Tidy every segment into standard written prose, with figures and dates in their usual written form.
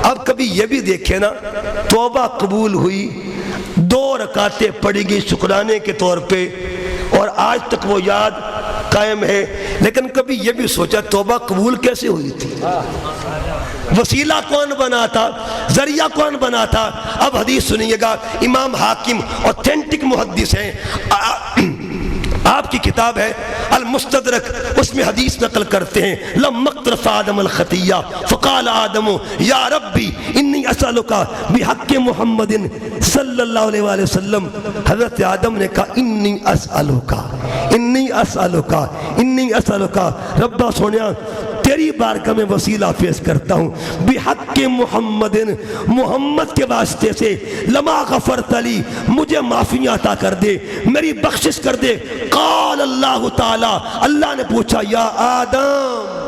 اب کبھی یہ بھی دیکھیں نا، توبہ قبول ہوئی، 2 رکعتیں پڑھی گئی شکرانے کے طور پہ، اور آج تک وہ یاد قائم ہے، لیکن کبھی یہ بھی سوچا توبہ قبول کیسے ہوئی تھی؟ وسیلہ کون بنا تھا؟ ذریعہ کون بنا تھا؟ اب حدیث سنیے گا، امام حاکم اوتھینٹک محدث ہیں، آپ کی کتاب ہے المستدرک، اس میں حدیث نقل کرتے ہیں، لما اقترف آدم الخطیہ فقال آدم یا ربی انی اسألک بحق محمد صلی اللہ علیہ وآلہ وسلم، حضرت آدم نے کہا انی اسألک انی اسألک انی اسألک، ربا سونیا تیری بارگاہ میں وسیلہ پیش کرتا ہوں، بحق محمد، محمد کے واسطے سے، لما غفرت لی، مجھے معافیاں عطا کر دے، میری بخشش کر دے۔ قال اللہ تعالی، اللہ نے پوچھا یا آدم،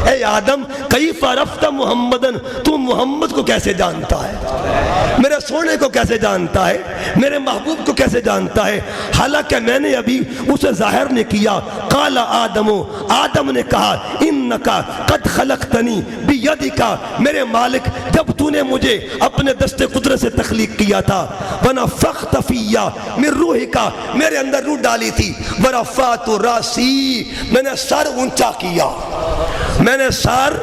اے آدم کیف عرفت محمدن، تو محمد کو کیسے جانتا ہے، میرے سونے کو کیسے جانتا ہے، میرے محبوب کو کیسے جانتا ہے، حالانکہ میں نے ابھی اسے ظاہر نے کیا۔ قال آدم، آدم نے کہا انکا قد خلقتنی بیدکا، میرے مالک جب تو نے مجھے اپنے دست قدرت سے تخلیق کیا تھا، ونفخت فیہ من روحکا، میرے اندر روح ڈالی تھی، ورفعت راسی، میں نے سر اونچا کیا، میں نے سر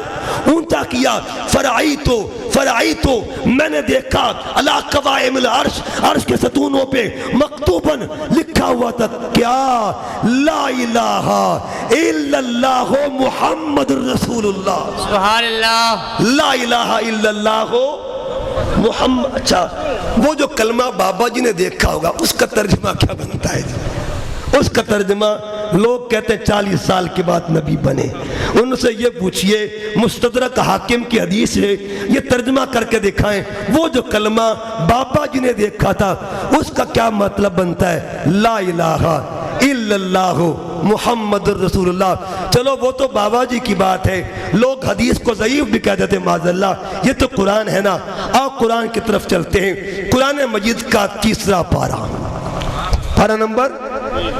اونچا کیا، فرعیتو، میں نے دیکھا علی قوائم العرش، عرش کے ستونوں پہ مکتوباً لکھا ہوا تھا کیا؟ لا الہ الا اللہ محمد رسول اللہ، سبحان اللہ، لا الہ الا اللہ محمد۔ اچھا وہ جو کلمہ بابا جی نے دیکھا ہوگا اس کا ترجمہ کیا بنتا ہے جی؟ اس کا ترجمہ لوگ کہتے ہیں 40 سال کے بعد نبی بنے، ان سے یہ پوچھئے مستدرک حاکم کی حدیث ہے، یہ ترجمہ کر کے دکھائیں وہ جو کلمہ بابا جی نے دیکھا تھا اس کا کیا مطلب بنتا ہے؟ لا الہ الا اللہ محمد رسول اللہ۔ چلو وہ تو بابا جی کی بات ہے، لوگ حدیث کو ضعیف بھی کہہ دیتے معاذ اللہ، یہ تو قرآن ہے نا۔ آؤ قرآن کی طرف چلتے ہیں، قرآن مجید کا 3 پارہ نمبر،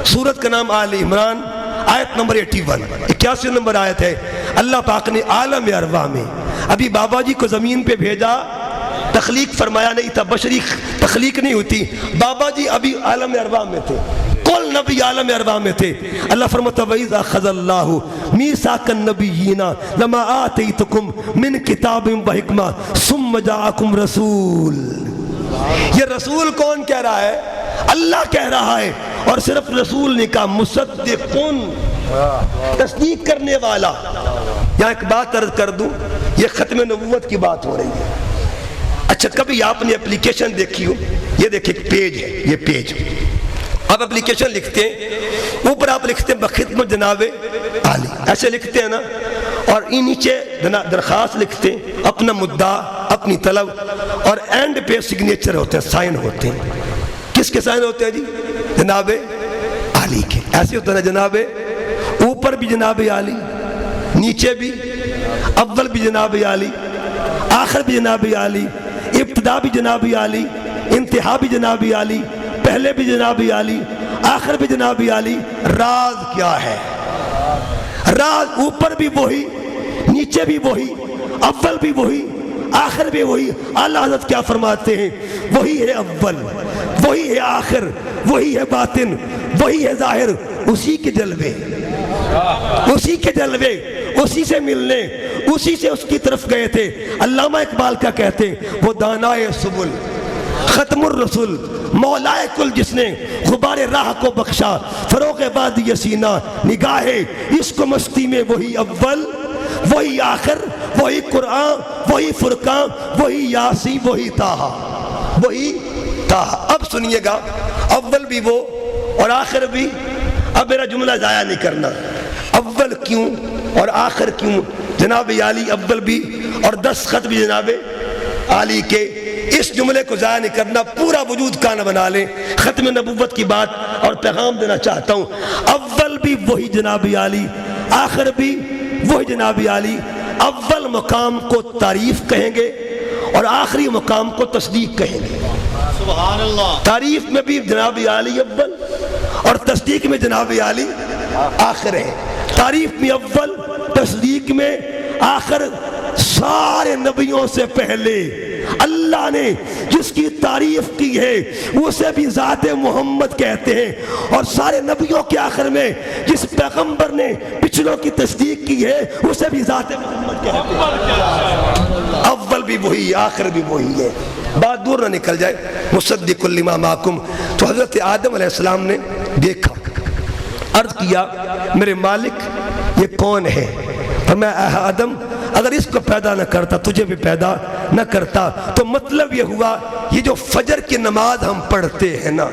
سورت کا نام آل عمران، آیت نمبر 81 نمبر آیت ہے۔ اللہ پاک نے عالم ارواح میں ابھی بابا جی کو زمین پہ بھیجا، تخلیق فرمایا نہیں تھا، بشری تخلیق نہیں ہوتی، بابا جی ابھی عالم ارواح میں تھے، کل نبی عالم ارواح میں تھے۔ اللہ فرماتا وَإِذْ أَخَذَ اللَّهُ مِيثَاقَ النَّبِيِّينَ لَمَا آتَيْتُكُم مِّن كِتَابٍ وَحِكْمَةٍ ثُمَّ جَاءَكُمْ رَسُولٌ، یہ رسول کون کہہ رہا ہے؟ اللہ کہہ رہا ہے، اور صرف رسول نے کہا مصدقن، تصدیق کرنے والا۔ یہاں ایک بات عرض کر دوں، یہ ختم نبوت کی بات ہو رہی ہے۔ اچھا کبھی آپ نے اپلیکیشن دیکھی ہو، یہ دیکھیں ایک پیج ہے، یہ پیج آپ اپلیکیشن لکھتے ہیں، اوپر آپ لکھتے ہیں بخدمت جناب عالی، ایسے لکھتے ہیں نا، اور نیچے درخواست لکھتے ہیں، اپنا مدعا، اپنی طلب، اور اینڈ پہ سگنیچر ہوتے ہیں، سائن ہوتے ہیں۔ کس کے سائن ہوتے ہیں جی؟ جناب عالی کے۔ ایسے ہوتا ہے جناب، اوپر بھی جناب عالی، نیچے بھی، اول بھی جناب عالی، آخر بھی جناب عالی، ابتدا بھی جناب عالی، انتہا بھی جناب عالی، پہلے بھی جناب عالی، آخر بھی جناب عالی۔ راز کیا ہے؟ راز اوپر بھی وہی، نیچے بھی وہی، اول بھی وہی، آخر بھی وہی۔ اعلیٰ حضرت کیا فرماتے ہیں؟ وہی ہے اول، وہی ہے آخر، وہی ہے باطن، وہی ہے ظاہر، اسی کے جلوے، اسی کے جلوے، اسی سے ملنے، اسی سے اس کی طرف گئے تھے۔ علامہ اقبال کا کہتے ہیں وہ دانائے سبل، ختم الرسول، مولائے کل، جس نے غبار راہ کو بخشا، فروغ وادی سینہ، نگاہ عشق و مستی میں وہی اول، وہی آخر، وہی قرآن، وہی فرقان، وہی یاسین، وہی طٰہٰ، وہی طٰہٰ۔ اب سنیے گا، اول بھی وہ اور آخر بھی۔ اب میرا جملہ ضائع نہیں کرنا، اول کیوں اور آخر کیوں؟ جناب عالی اول بھی اور 10 خط بھی جناب عالی کے، اس جملے کو ضائع نہیں کرنا، پورا وجود کا نہ بنا لیں۔ ختم نبوت کی بات اور پیغام دینا چاہتا ہوں، اول بھی وہی جناب عالی، آخر بھی وہی جناب عالی۔ اول مقام کو تعریف کہیں گے اور آخری مقام کو تصدیق کہیں گے۔ سبحان اللہ۔ تعریف میں بھی جناب عالی اول اور تصدیق میں جناب عالی آخر ہے۔ تعریف میں اول، تصدیق میں آخر، سارے نبیوں سے پہلے اللہ نے جس کی تعریف کی ہے اسے بھی ذات محمد کہتے ہیں، اور سارے نبیوں کے آخر میں جس پیغمبر نے پچھلوں کی تصدیق کی ہے اسے بھی ذات محمد کہتے ہیں۔ اول بھی وہی، آخر بھی وہی ہے، بات دور نہ نکل جائے۔ مصدق لما معکم، تو حضرت آدم علیہ السلام نے دیکھا، عرض کیا میرے مالک یہ کون ہے؟ فرمایا اے آدم اگر اس کو پیدا نہ کرتا تجھے بھی پیدا نہ کرتا۔ تو مطلب یہ ہوا یہ جو فجر کی نماز ہم پڑھتے ہیں نا،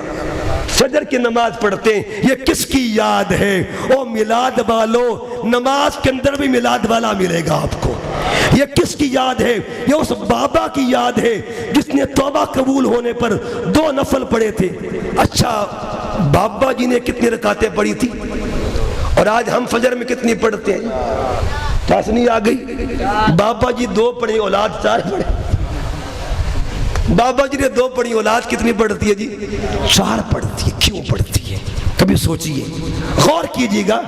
فجر کی نماز پڑھتے ہیں، یہ کس کی یاد ہے؟ او میلاد والو، نماز کے اندر بھی میلاد والا ملے گا آپ کو۔ یہ کس کی یاد ہے؟ یہ اس بابا کی یاد ہے جس نے توبہ قبول ہونے پر 2 نفل پڑھے تھے۔ اچھا بابا جی نے کتنی رکعتیں پڑھی تھی اور آج ہم فجر میں کتنی پڑھتے ہیں؟ چاشنی آ گئی، بابا جی 2 پڑھی، اولاد 4 پڑھے۔ بابا جی نے 2 پڑھی، اولاد کتنی پڑھتی ہے جی؟ 4 پڑھتی ہے۔ کیوں پڑھتی ہے؟ کبھی سوچئے، غور کیجئے گا۔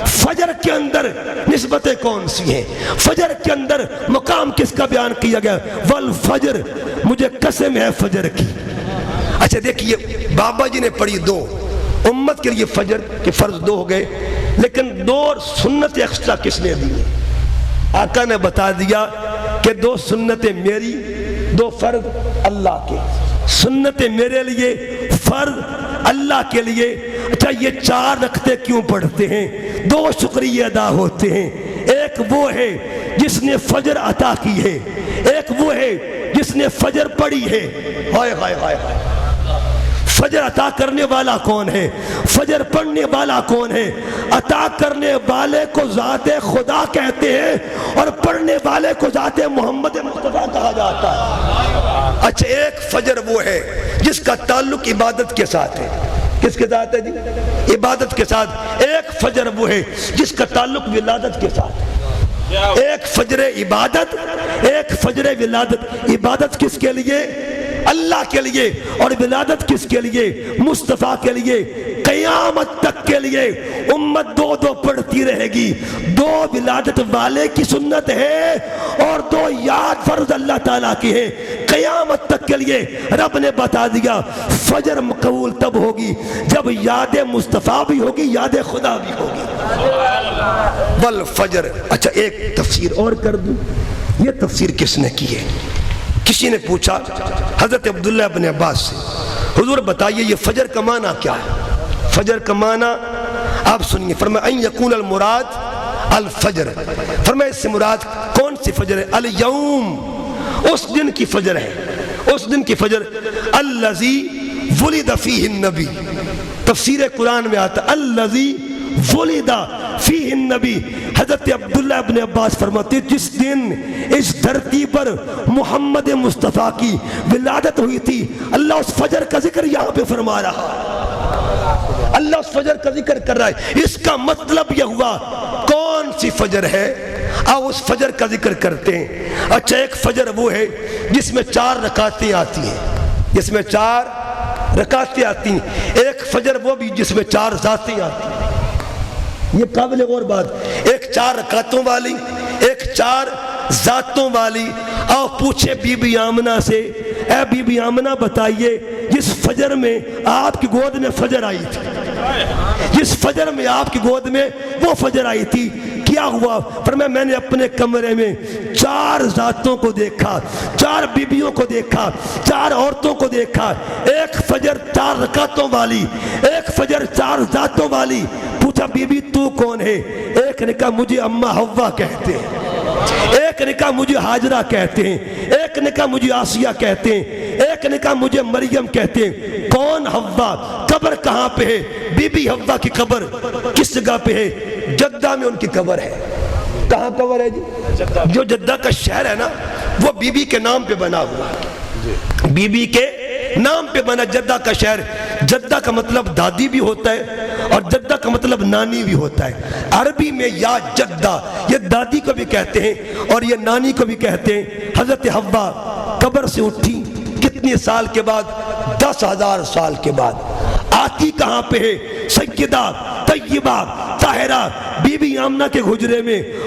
فجر کے اندر نسبتیں کون سی ہیں؟ فجر کے اندر مقام کس کا بیان کیا گیا؟ والفجر، مجھے قسم ہے فجر کی۔ اچھا دیکھیے، بابا جی نے پڑھی 2، امت کے لیے فجر کے فرض 2 ہو گئے، لیکن 2 سنت ایکسٹرا کس نے دی؟ آقا نے بتا دیا کہ 2 سنتیں میری، 2 فرض اللہ کے۔ سنتیں میرے لیے، فرض اللہ کے لیے۔ اچھا یہ 4 رکعتیں کیوں پڑھتے ہیں؟ 2 شکریہ ادا ہوتے ہیں۔ ایک وہ ہے جس نے فجر عطا کی ہے، ایک وہ ہے جس نے فجر پڑھی ہے۔ ہائے ہائے ہائے ہائے، فجر عطا کرنے والا کون ہے؟ فجر پڑھنے والا کون ہے؟ عطا کرنے والے کو ذات خدا کہتے ہیں اور پڑھنے والے کو ذات محمد مصطفیٰ کہا جاتا ہے۔ اچھا ایک فجر وہ ہے جس کا تعلق عبادت کے ساتھ ہے۔ کس کے ساتھ ہے جی؟ عبادت کے ساتھ۔ ایک فجر وہ ہے جس کا تعلق ولادت کے ساتھ ہے۔ ایک فجر عبادت، ایک فجر ولادت۔ عبادت کس کے لیے؟ اللہ کے لیے، اور ولادت کس کے لیے؟ مصطفیٰ کے لیے۔ قیامت تک کے لیے امت 2 پڑھتی رہے گی۔ 2 ولادت والے کی سنت ہے اور 2 یاد فرض اللہ تعالیٰ کی ہے۔ قیامت تک کے لیے رب نے بتا دیا فجر قبول تب ہوگی جب یاد مصطفیٰ بھی ہوگی، یاد خدا بھی ہوگی۔ والفجر۔ اچھا ایک تفسیر اور کر دوں، یہ تفسیر کس نے کی ہے؟ کسی نے پوچھا حضرت عبداللہ ابن عباس سے، حضور بتائیے یہ فجر کا معنی کیا ہے؟ فجر کا معنی آپ سنیے، فرمایا ان یقول المراد الفجر، فرمایا اس سے مراد کون سی فجر ہے؟ الیوم، اس دن کی فجر ہے، اس دن کی فجر۔ الذی ولد فیہ النبی، تفسیر قرآن میں آتا الذی ولد فیہ النبی۔ حضرت عبداللہ ابن عباس فرماتے جس دن اس دھرتی پر محمد مصطفیٰ کی ولادت ہوئی تھی، اللہ اس فجر کا ذکر یہاں پہ فرما رہا ہے، اللہ اس فجر کا ذکر کر رہا ہے۔ اس کا مطلب یہ ہوا کون سی فجر ہے؟ آؤ اس فجر کا ذکر کرتے ہیں۔ اچھا ایک فجر وہ ہے جس میں 4 رکعتیں آتی ہیں، جس میں 4 رکعتیں آتی ہیں۔ ایک فجر وہ بھی جس میں 4 ذاتیں آتی ہیں۔ یہ قابل غور بات، ایک 4 رکعتوں والی، ایک 4 ذاتوں والی۔ آؤ پوچھے بی بی آمنہ سے، اے بی بی آمنہ بتائیے جس فجر میں آپ کی گود میں فجر آئی تھی، جس فجر میں آپ کی گود میں وہ فجر آئی تھی، کیا ہوا؟ فرمایا میں نے اپنے کمرے میں 4 ذاتوں کو دیکھا، 4 بیبیوں کو دیکھا، 4 عورتوں کو دیکھا۔ ایک فجر 4 رکعتوں والی، ایک فجر 4 ذاتوں والی۔ پوچھا بی بی تو کون ہے؟ ایک نے کہا مجھے اماں حوا کہتے ہیں، ایک نے کہا مجھے ہاجرہ کہتے ہیں، ایک نے کہا مجھے آسیہ کہتے ہیں، ایک نے کہا مجھے مریم کہتے ہیں۔ کون حوا؟ قبر کہاں پہ ہے؟ بی بی حوا کی قبر کس جگہ پہ ہے؟ جدہ میں ان کی قبر ہے۔ کہاں قبر ہے جی؟ جو جدہ کا شہر ہے نا وہ بی بی کے نام پہ بنا ہوا ہے، بی بی کے نام پہ بنا جدہ کا شہر۔ جدہ کا مطلب دادی بھی ہوتا ہے اور جدہ کا مطلب نانی بھی ہوتا ہے۔ عربی میں یا جدہ یہ دادی کو بھی کہتے ہیں اور یہ نانی کو بھی کہتے ہیں۔ حضرت حوا قبر سے اٹھی کتنے سال کے بعد؟ 10,000 سال کے بعد۔ آتی کہاں پہ ہے؟ سیدہ طیبہ طاہرہ بی بی آمنہ کے حجرے میں،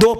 2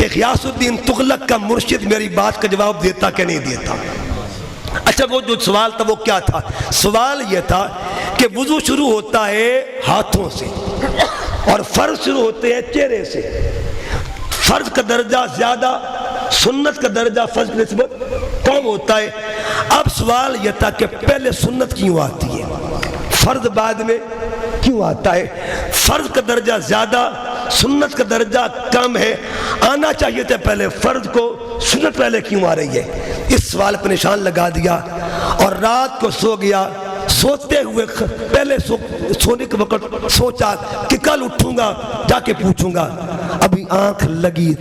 کہ غیاث الدین تغلق کا مرشد میری بات کا جواب دیتا کہ نہیں دیتا۔ اچھا وہ جو سوال تھا وہ کیا تھا؟ سوال یہ تھا کہ وضو شروع ہوتا ہے ہاتھوں سے اور فرض شروع ہوتے ہیں چہرے سے، فرض کا درجہ زیادہ، سنت کا درجہ فرض کی نسبت کم ہوتا ہے۔ اب سوال یہ تھا کہ پہلے سنت کیوں آتی ہے، فرض بعد میں کیوں آتا ہے؟ فرض کا درجہ زیادہ، سنت کا درجہ کم ہے، آنا چاہیے تھا پہلے فرض کو، سنت پہلے کیوں آ رہی ہے؟ اس سوال پر نشان لگا دیا اور رات کو سو گیا۔ سوتے ہوئے پہلے سونے کے وقت سوچا کہ کل اٹھوں گا جا کے پوچھوں گا، ابھی آنکھ لگی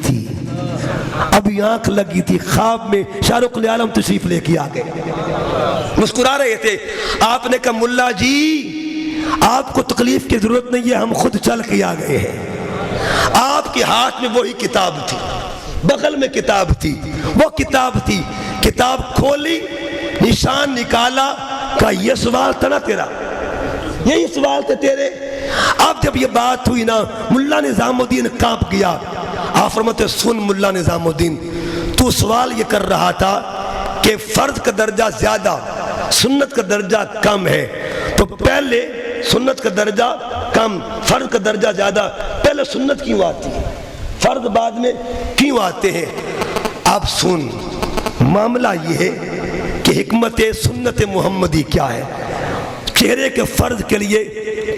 تھی، خواب میں شاہ رخ عالم تشریف لے کے آ گئے، مسکرا رہے تھے۔ آپ نے کہا ملا جی آپ کو تکلیف کی ضرورت نہیں ہے، ہم خود چل کے آ گئے ہیں۔ آپ کے ہاتھ میں وہی کتاب تھی، بغل میں کتاب تھی، وہ کتاب تھی، کتاب کھولی، نشان نکالا، کہا یہ سوال تھا نا تیرا، یہی سوال تھے تیرے۔ اب جب یہ بات ہوئی نا ملا نظام الدین کانپ گیا۔ آپ فرماتے سن ملا نظام الدین، تو سوال یہ کر رہا تھا کہ فرض کا درجہ زیادہ، سنت کا درجہ کم ہے، تو پہلے سنت کا درجہ کم، فرض کا درجہ زیادہ، پہلے سنت کیوں آتی ہے، فرض بعد میں کیوں آتے ہیں؟ اب سن، معاملہ یہ ہے کہ حکمت سنت محمدی کیا ہے۔ چہرے کے فرض کے لیے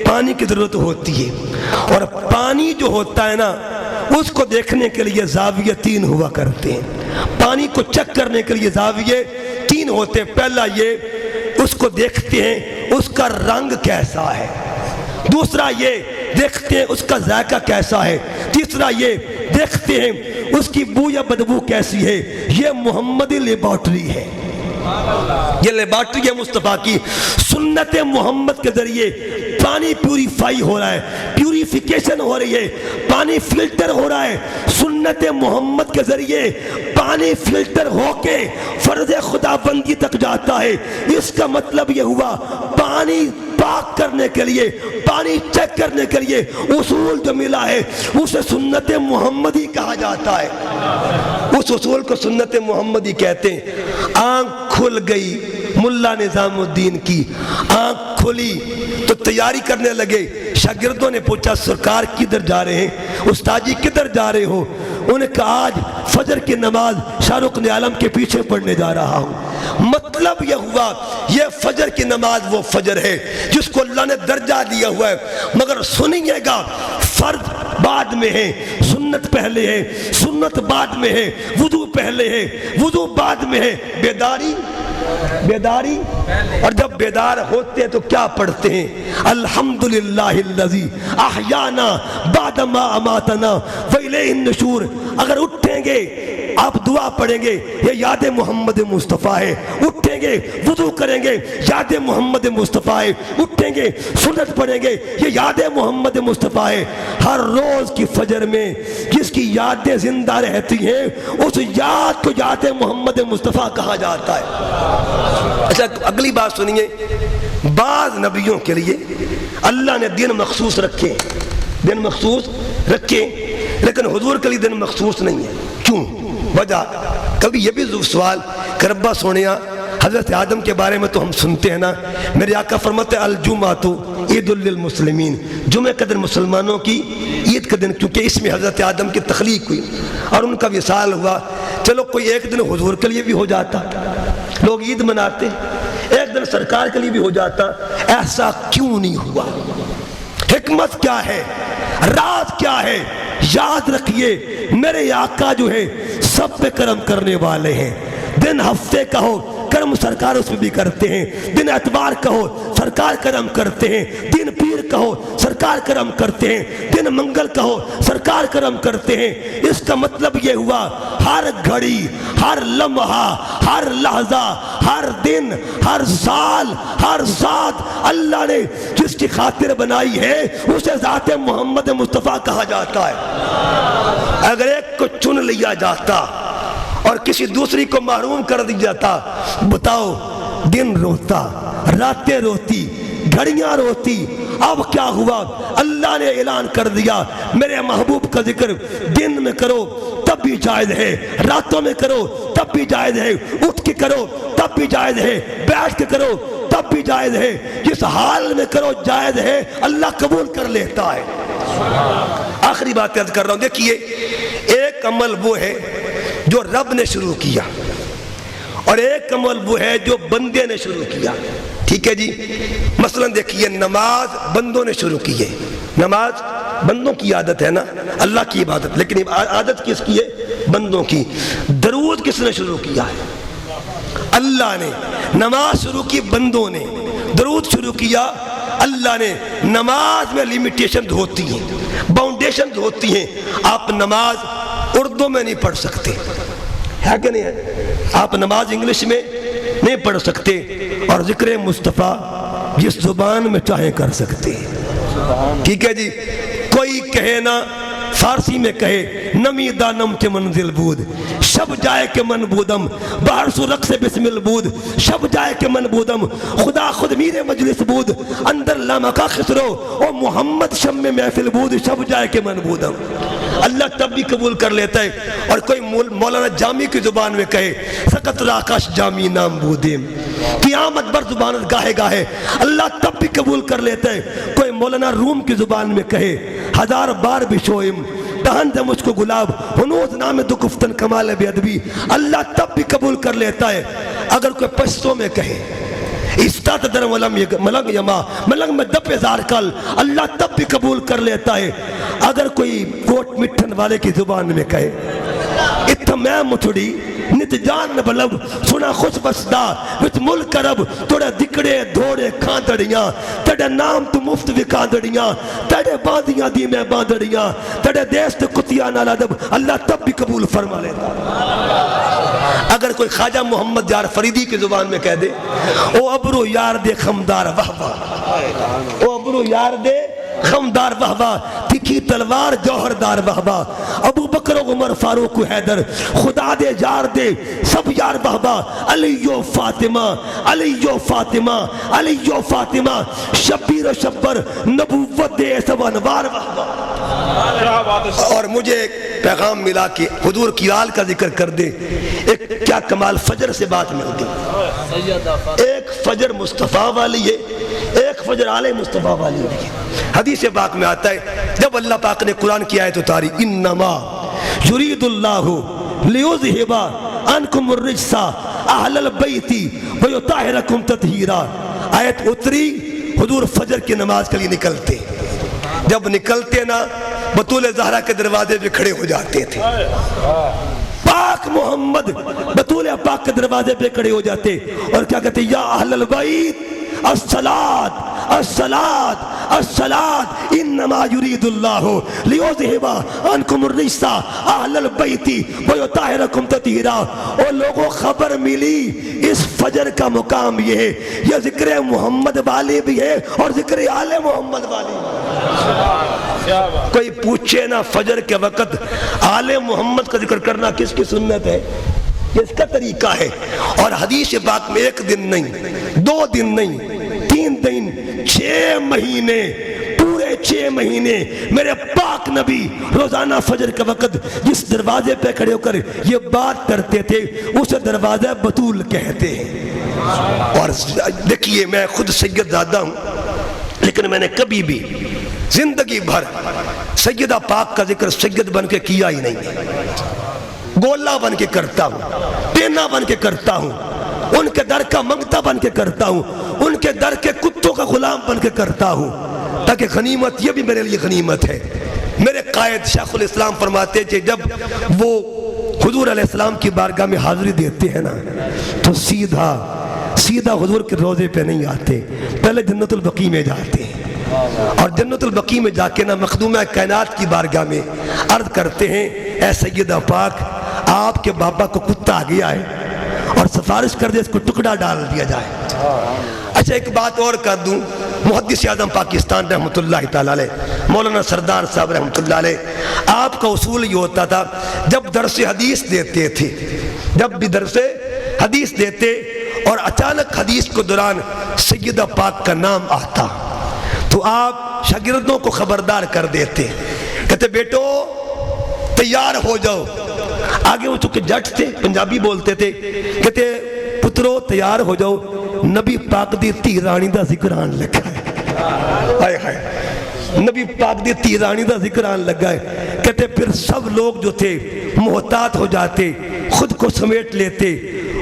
پانی کی ضرورت ہوتی ہے، اور پانی جو ہوتا ہے نا اس کو دیکھنے کے لیے زاویے 3 ہوا کرتے ہیں، پانی کو چیک کرنے کے لیے زاویے 3 ہوتے ہیں۔ پہلا یہ اس کو دیکھتے ہیں اس کا رنگ کیسا ہے، دوسرا یہ دیکھتے ہیں اس کا ذائقہ کیسا ہے، تیسرا یہ دیکھتے ہیں اس کی بو یا بدبو کیسی ہے۔ یہ محمدی لیبارٹری ہے، یہ لیبارٹری ہے مصطفیٰ کی۔ سنت محمد کے ذریعے پانی پیوریفائی ہو رہا ہے، پیوریفیکیشن ہو رہی ہے، پانی فلٹر ہو رہا ہے۔ سنت محمد کے ذریعے پانی فلٹر ہو کے فرض خدا بندی تک جاتا ہے۔ اس کا مطلب یہ ہوا پانی پاک کرنے کے لیے، پانی چیک کرنے کے لیے اصول جو ملا ہے اسے سنت محمدی کہا جاتا ہے۔ اس اصول کو سنت محمدی کہتے ہیں۔ آنکھ کھل گئی ملا نظام الدین کی، آنکھ کھلی تو تیاری کرنے لگے۔ شاگردوں نے پوچھا سرکار کدھر جا رہے ہیں، استاد جی کدھر جا رہے ہو؟ انہوں نے کہا آج فجر کی نماز شاہ رخ عالم کے پیچھے پڑھنے جا رہا ہوں۔ مطلب یہ ہوا یہ فجر کی نماز وہ فجر ہے جس کو اللہ نے درجہ دیا ہوا ہے، مگر سنیے گا فرض بعد میں ہے، سنت پہلے ہے، سنت بعد میں ہے، وضو پہلے ہے، وضو بعد میں ہے، بیداری اور جب بیدار ہوتے ہیں تو کیا پڑھتے ہیں؟ الحمدللہ الذی احیانا بعد ما اماتنا والیہ النشور۔ اگر اٹھیں گے آپ دعا پڑھیں گے یہ یاد محمد مصطفیٰ ہے، اٹھیں گے وضو کریں گے یاد محمد مصطفیٰ ہے، اٹھیں گے سنت پڑھیں گے یہ یاد محمد مصطفیٰ ہے۔ ہر روز کی فجر میں جس کی یادیں زندہ رہتی ہیں اس یاد کو یاد محمد مصطفیٰ کہا جاتا ہے۔ اچھا اگلی بات سنیے، بعض نبیوں کے لیے اللہ نے دن مخصوص رکھے، لیکن حضور کے لیے دن مخصوص نہیں ہے۔ کیوں؟ وجہ کبھی یہ بھی سوال کہ ربا سونیا حضرت آدم کے بارے میں تو ہم سنتے ہیں نا، میرے آقا فرماتے ہیں الجمعۃ عید للمسلمین، جمعہ کا دن مسلمانوں کی عید کا دن، کیونکہ اس میں حضرت آدم کی تخلیق ہوئی اور ان کا وصال ہوا۔ چلو کوئی ایک دن حضور کے لیے بھی ہو جاتا، لوگ عید مناتے، ایک دن سرکار کے لیے بھی ہو جاتا، ایسا کیوں نہیں ہوا؟ حکمت کیا ہے، راز کیا ہے؟ یاد رکھیے میرے آقا جو ہے سب پہ کرم کرنے والے ہیں۔ دن ہفتے کا ہو کرم سرکار اس میں بھی کرتے ہیں، دن اتوار کا ہو سرکار کرم کرتے ہیں، دن پیر کا ہو سرکار کرم کرتے ہیں، دن منگل کا ہو سرکار کرم کرتے ہیں۔ اس کا مطلب یہ ہوا ہر گھڑی، ہر لمحہ، ہر لحظہ، ہر دن، ہر سال، ہر ذات اللہ نے جس کی خاطر بنائی ہے اسے ذات محمد مصطفیٰ کہا جاتا ہے۔ اگر ایک کو چن لیا جاتا اور کسی دوسری کو محروم کر دیا جاتا، بتاؤ دن روتا، راتیں روتی، گھڑیاں روتی۔ اب کیا ہوا؟ اللہ نے اعلان کر دیا میرے محبوب کا ذکر دن میں کرو، تب تب بھی جائز ہے، راتوں میں کرو تب بھی جائز ہے، اٹھ کے کرو تب بھی جائز ہے، بیٹھ کے کرو تب بھی جائز ہے، جس حال میں کرو جائز ہے، اللہ قبول کر لیتا ہے۔ آخری بات عرض کر رہا ہوں، دیکھیے ایک عمل وہ ہے جو رب نے شروع کیا اور ایک عمل وہ ہے جو بندے نے شروع کیا، ٹھیک ہے جی؟ مثلا دیکھیے نماز بندوں نے شروع کی ہے، نماز بندوں کی عادت ہے نا، اللہ کی عبادت، لیکن عادت کس کی ہے؟ بندوں کی۔ درود کس نے شروع کیا ہے؟ اللہ نے۔ نماز شروع کی بندوں نے، درود شروع کیا اللہ نے۔ نماز میں لیمیٹیشن ہوتی ہیں، باؤنڈیشن ہوتی ہیں، آپ نماز اردو میں نہیں پڑھ سکتے، ہے کہ نہیں ہے؟ آپ نماز انگلش میں نہیں پڑھ سکتے، اور ذکر مصطفیٰ جس زبان میں چاہے کر سکتے، ٹھیک ہے جی؟ کوئی کہے نا فارسی میں کہے نمی دانم کے منزل بود، شب جائے کے من بودم باہر سو رق سے بسم البود، شب جائے کے من بودم خدا خود میرے مجلس بود، اندر لامکا خسرو او محمد شم میں محفل بود، شب جائے کے من بودم۔ اللہ تب بھی قبول کر لیتا ہے۔ اور کوئی مولانا جامی کی زبان میں کہے سقط راکش جامی نام بودیم، قیامت بر زبانت گاہے گاہے، اللہ تب بھی قبول کر لیتا ہے۔ کوئی مولانا روم کی زبان میں کہے ہزار بار بھی شوئم دہن دے مجھ کو گلاب ہنوز نام دو گفتن کمال بے ادبی، اللہ تب بھی قبول کر لیتا ہے۔ اگر کوئی پشتوں میں کہے استاد در ملنگ یما ملنگ میں دپ زار کل، اللہ تب بھی قبول کر لیتا ہے۔ اگر کوئی کوٹ مٹھن والے کی زبان میں کہے اتھا میں مٹھڑی نت جان بلب سنا خوش بسدا وچ ملک رب توڑے دکڑے دھوڑے کھاندڑیاں، تڑے نام تو مفت وکاندڑیاں، تڑے باندیاں دی میں باندڑیاں، تڑے دیس تے کتیاں نال ادب، اللہ تب بھی قبول فرما لیتا۔ اگر کوئی خواجہ محمد یار فریدی کی زبان میں کہہ دے او ابرو یار دے خمدار واہ واہ، او ابرو یار دے خمدار واہ واہ، تکھی تلوار جوہردار واہ واہ، ابو بکر و عمر فاروق و حیدر خدا دے یار دے سب یار واہ واہ، علی و فاطمہ علی و فاطمہ علی و فاطمہ، شبیر و شبر نبوت دے سب انوار واہ واہ۔ اور مجھے ایک پیغام ملا کہ حضور کی آل کا ذکر کر دے، ایک کیا کمال فجر سے بات مل گئی، ایک فجر مصطفیٰ والی ہے، ایک فجر آل مصطفیٰ والی ہے۔ حدیث پاک میں آتا ہے جب اللہ پاک نے قرآن کی آیت اتاری انما یرید اللہ لیذھب عنکم الرجس اہل البیت ویطہرکم تطہیرا، آیت اتری حضور فجر کی نماز کے لیے نکلتے، جب نکلتے نا بطول زہرا کے دروازے پہ کھڑے ہو جاتے تھے، پاک محمد بطول پاک کے دروازے پہ کھڑے ہو جاتے اور کیا کہتے یا اہل البیت الصلاۃ الصلاۃ الصلاۃ انما یرید اللہ لیذھب عنکم الرجس اہل البیت ویطہرکم تطہیرا۔ اور لوگوں خبر ملی اس فجر کا مقام یہ ہے، یہ ذکر محمد والی بھی ہے اور ذکر آل محمد والی بھی۔ کوئی پوچھے نا فجر کے وقت آل محمد کا ذکر کرنا کس کی سنت ہے؟ اس کا طریقہ ہے۔ اور حدیث پاک میں ایک دن نہیں، دو دن نہیں، 3 دن، 6 مہینے، پورے 6 مہینے میرے پاک نبی روزانہ فجر کے وقت جس دروازے پہ کھڑے ہو کر یہ بات کرتے تھے اسے دروازہ بطول کہتے ہیں۔ اور دیکھیے میں خود سید زادہ ہوں، لیکن میں نے کبھی بھی زندگی بھر سیدہ پاک کا ذکر سید بن کے کیا ہی نہیں، گولا بن کے کرتا ہوں، پینا بن کے کرتا ہوں، ان کے در کا منگتا بن کے کرتا ہوں، ان کے در کے کتوں کا غلام بن کے کرتا ہوں، تاکہ غنیمت یہ بھی میرے لیے غنیمت ہے۔ میرے قائد شیخ الاسلام فرماتے تھے جب وہ حضور علیہ السلام کی بارگاہ میں حاضری دیتے ہیں نا تو سیدھا حضور کے روضے پہ نہیں آتے، پہلے جنت البقیع میں جاتے ہیں، اور جنت البقیع میں جا کے نا مخدومہ کائنات کی بارگاہ میں عرض کرتے ہیں اے سیدہ پاک آپ کے بابا کو کتا آ گیا ہے اور سفارش کر دے اس کو ٹکڑا ڈال دیا جائے۔ اچھا ایک بات اور کر دوں، محدث اعظم پاکستان رحمۃ اللہ تعالی علیہ مولانا سردار صاحب رحمۃ اللہ علیہ، آپ کا اصول یہ ہوتا تھا جب درس حدیث دیتے تھے، جب بھی درس حدیث دیتے اور اچانک حدیث کو دوران سیدہ پاک کا نام آتا تو آپ شاگردوں کو خبردار کر دیتے، کہتے بیٹو تیار ہو جاؤ، آگے وہ چونکہ جٹ تھے، پنجابی بولتے تھے، کہتے پترو تیار ہو جاؤ، نبی پاک دی تھی رانی دا ذکر آن لگا ہے، ہائے ہائے، نبی پاک دی تھی رانی دا ذکر آن لگا ہے۔ کہتے پھر سب لوگ جو تھے محتاط ہو جاتے، خود کو سمیٹ لیتے،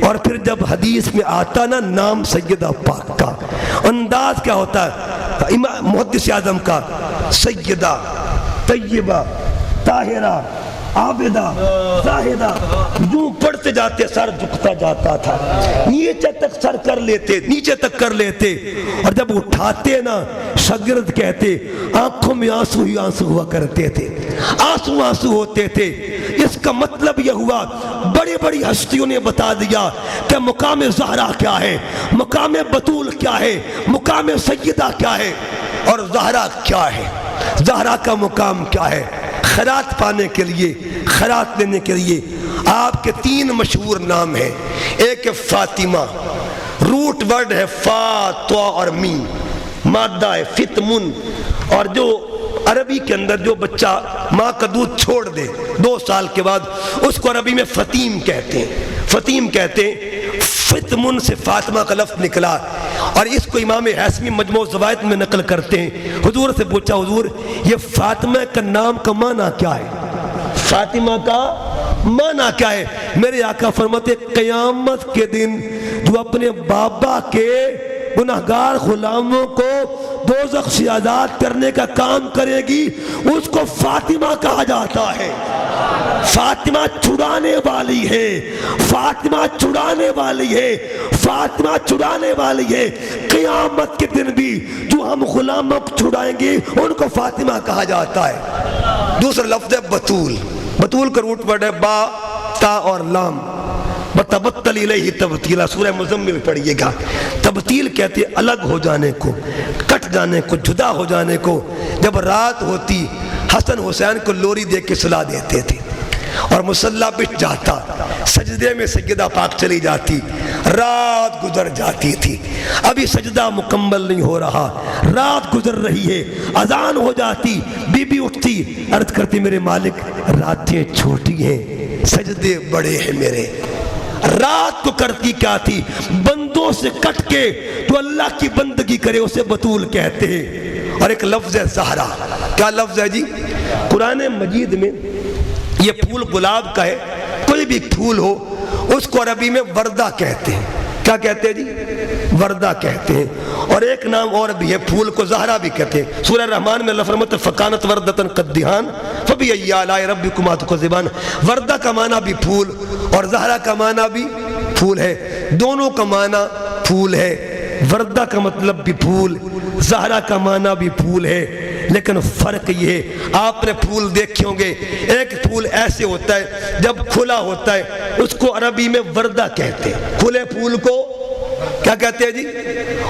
اور پھر جب حدیث میں آتا نا نام سیدہ پاک کا، انداز کیا ہوتا ہے محدث اعظم کا، سیدہ طیبہ طاہرہ عابدہ زاہدہ، یوں پڑھتے جاتے سر جھکتا جاتا تھا، نیچے تک سر کر لیتے، نیچے تک کر لیتے، اور جب اٹھاتے نا شاگرد کہتے آنکھوں میں آنسو ہی آنسو ہوا کرتے تھے، آنسو آنسو ہوتے تھے۔ اس کا مطلب یہ ہوا بڑی بڑی ہستیوں نے بتا دیا کہ مقام زہرا کیا ہے، مقام بطول کیا ہے، مقام سیدہ کیا ہے، اور زہرا کیا ہے، زہرا کا مقام کیا ہے۔ خیرات پانے کے لیے، خیرات لینے کے لیے آپ کے 3 مشہور نام ہیں۔ ایک ہے فاطمہ، روٹ ورڈ ہے فا تو اور میم، مادہ ہے فتمن، اور جو عربی کے اندر جو بچہ ماں کا دودھ چھوڑ دے 2 سال کے بعد اس کو عربی میں فتیم کہتے ہیں، فتیم کہتے ہیں۔ فتمن سے فاطمہ کا لفظ نکلا، اور اس کو امام حیثمی مجموع الزوائد میں نقل کرتے ہیں۔ حضور سے پوچھا حضور یہ فاطمہ کا نام کا معنی کیا ہے، فاطمہ کا معنی کیا ہے؟ میرے آقا فرماتے قیامت کے دن جو اپنے بابا کے گناہگار غلاموں کو دوزخ سے آزاد کرنے کا کام کرے گی اس کو فاطمہ کہا جاتا ہے۔ فاطمہ چھڑانے والی ہے، فاطمہ چھڑانے والی ہے، فاطمہ چھڑانے والی ہے۔ قیامت کے دن بھی جو ہم غلاموں کو چھڑائیں گے ان کو فاطمہ کہا جاتا ہے۔ دوسرا لفظ ہے بطول، بطول کا روٹ ورڈ ہے با تا اور لام، بتبتل الیہ تبتیلا، سورہ مزمل پڑھیے گا۔ تبتیل کہتے ہیں الگ ہو جانے کو، کٹ جانے کو، جدا ہو جانے کو۔ جب رات ہوتی حسن حسین کو لوری دے کے سلا دیتے تھے، اور مصلی بچھ جاتا، سجدے میں سیدہ پاک چلی جاتی، رات گزر جاتی تھی، ابھی سجدہ مکمل نہیں ہو رہا، رات گزر رہی ہے، اذان ہو جاتی، بی بی اٹھتی، عرض کرتی میرے مالک راتیں چھوٹی ہیں، سجدے بڑے ہیں میرے۔ رات کو کرتی کیا تھی؟ بندوں سے کٹ کے تو اللہ کی بندگی کرے اسے بطول کہتے ہیں۔ اور ایک لفظ ہے زہرا، کیا لفظ ہے جی؟ قرآن مجید میں یہ پھول گلاب کا ہے، کوئی بھی پھول ہو اس کو عربی میں وردہ کہتے ہیں۔ کیا کہتے ہیں جی؟ وردہ کہتے ہیں۔ اور ایک نام اور بھی ہے، پھول کو زہرا بھی کہتے ہیں۔ سورہ رحمان میں اللہ فرماتا ہے فَكَانَتْ وَرْدَةً قَدِّهَانَ فَبِأَيِّ آلَاءِ رَبِّكُمَا تُكَذِّبَانِ۔ وردہ کا معنی بھی پھول اور زہرا کا معنی بھی پھول ہے، دونوں کا معنی پھول ہے۔ وردہ کا مطلب بھی پھول، زہرا کا معنی بھی پھول ہے، لیکن فرق یہ ہے آپ نے پھول دیکھے ہوں گے، ایک پھول ایسے ہوتا ہے جب کھلا ہوتا ہے اس کو عربی میں وردہ کہتے ہیں، کھلے پھول کو کیا کہتے ہیں جی؟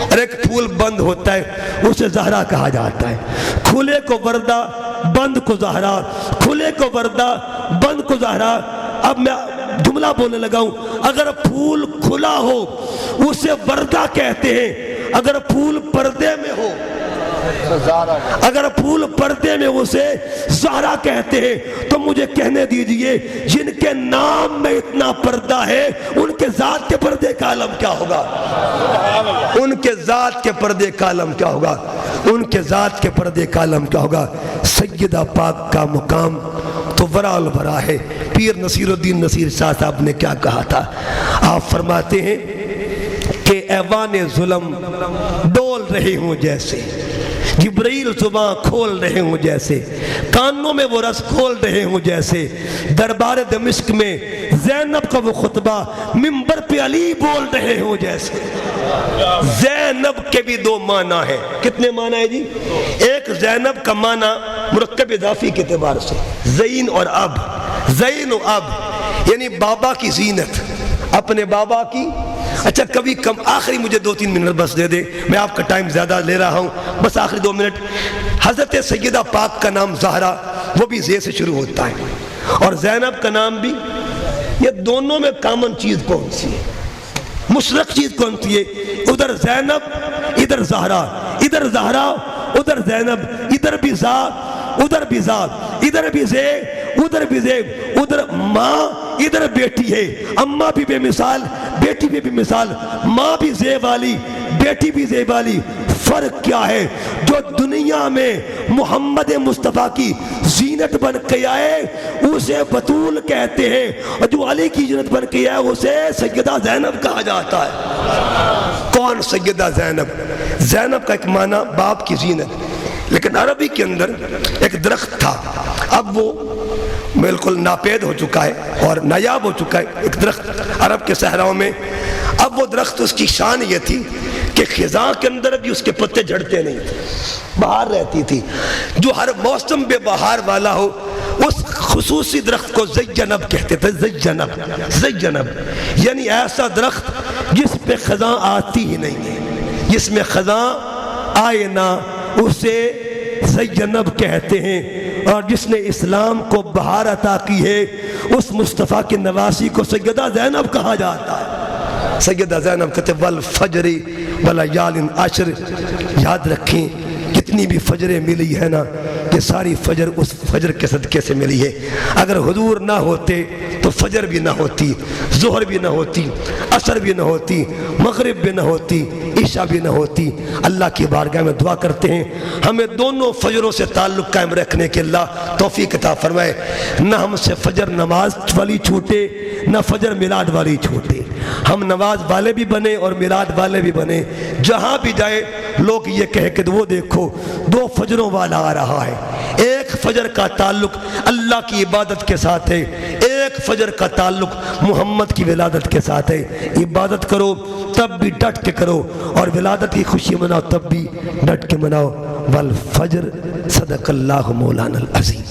اور ایک پھول بند ہوتا ہے اسے زہرا کہا جاتا ہے۔ کھلے کو وردہ، بند کو زہرا، کھلے کو وردہ، بند کو زہرا۔ اب میں جملہ بولنے لگا ہوں، اگر پھول کھلا ہو اسے وردہ کہتے ہیں، اگر پھول پردے میں ہو، اگر پھول پردے میں اسے زہرا کہتے ہیں۔ تو مجھے کہنے دیجئے جن کے نام میں اتنا پردہ ہے ان کے ذات کے پردے کا عالم کیا ہوگا؟ ان کے ذات کے پردے کا عالم کیا ہوگا؟ ان کے ذات کے پردے کا عالم کیا ہوگا؟ سیدہ پاک کا مقام تو ورا الورا ہے۔ پیر نصیر الدین نصیر شاہ صاحب نے کیا کہا تھا؟ آپ فرماتے ہیں کہ ایوان ظلم ڈول رہے ہوں جیسے، جبرائیل زباں کھول رہے ہوں جیسے، کانوں میں وہ رس کھول رہے ہوں جیسے، دربار دمشق میں زینب کا وہ خطبہ منبر پہ علی بول رہے ہوں جیسے۔ زینب کے بھی 2 معنی ہیں۔ کتنے معنی ہیں جی؟ ایک زینب کا معنی مرکب اضافی کے اعتبار سے زین اور اب، زین و اب یعنی بابا کی زینت، اپنے بابا کی۔ اچھا کبھی کم، آخری مجھے 2-3 منٹ بس دے دے، میں آپ کا ٹائم زیادہ لے رہا ہوں، بس آخری 2 منٹ۔ حضرت سیدہ پاک کا نام زہرا، وہ بھی زے سے شروع ہوتا ہے، اور زینب کا نام بھی۔ یہ دونوں میں کامن چیز کون سی ہے؟ مشترک چیز کون سی ہے؟ ادھر زینب ادھر زہرا، ادھر زہرا ادھر زینب، ادھر بھی زا ادھر بھی زا، ادھر بھی زے ادھر بھی زے، ادھر ماں ادھر بیٹی ہے، اماں بھی بے مثال، بیٹی بھی بے مثال، ماں بھی زیب والی، بیٹی بھی زیب والی۔ فرق کیا ہے؟ جو دنیا میں محمد مصطفیٰ کی زینت بن کے آئے اسے بطول کہتے ہیں، اور جو علی کی زینت بن کے آئے اسے سیدہ زینب کہا جاتا ہے۔ کون سیدہ زینب؟ زینب کا ایک معنی باپ کی زینت، لیکن عربی کے اندر ایک درخت تھا، اب وہ بالکل ناپید ہو چکا ہے اور نایاب ہو چکا ہے، ایک درخت عرب کے صحراؤں میں۔ اب وہ درخت، اس کی شان یہ تھی کہ خزاں کے اندر بھی اس کے پتے جھڑتے نہیں تھے، بہار رہتی تھی۔ جو ہر موسم بے بہار والا ہو اس خصوصی درخت کو زینب کہتے تھے، زینب یعنی ایسا درخت جس پہ خزاں آتی ہی نہیں ہے، جس میں خزاں آئے نہ، اسے زینب کہتے ہیں۔ اور جس نے اسلام کو بہار عطا کی ہے اس مصطفیٰ کی نواسی کو سیدہ زینب کہا جاتا ہے۔ سیدہ زینب کہتے والفجر ولیال عشر، یاد رکھیں جتنی بھی فجریں ملی ہے نا، یہ ساری فجر اس فجر کے صدقے سے ملی ہے۔ اگر حضور نہ ہوتے تو فجر بھی نہ ہوتی، ظہر بھی نہ ہوتی، عصر بھی نہ ہوتی، مغرب بھی نہ ہوتی، عشاء بھی نہ ہوتی۔ اللہ کی بارگاہ میں دعا کرتے ہیں ہمیں دونوں فجروں سے تعلق قائم رکھنے کے اللہ توفیق عطا فرمائے، نہ ہم سے فجر نماز والی چھوٹے نہ فجر میلاد والی چھوٹے، ہم نماز والے بھی بنے اور میلاد والے بھی بنے۔ جہاں بھی جائے لوگ یہ کہے کہ وہ دیکھو دو فجروں والا آ رہا ہے، ایک فجر کا تعلق اللہ کی عبادت کے ساتھ ہے، ایک فجر کا تعلق محمد کی ولادت کے ساتھ ہے۔ عبادت کرو تب بھی ڈٹ کے کرو، اور ولادت کی خوشی مناؤ تب بھی ڈٹ کے مناؤ۔ والفجر صدق اللہ مولانا العظیم۔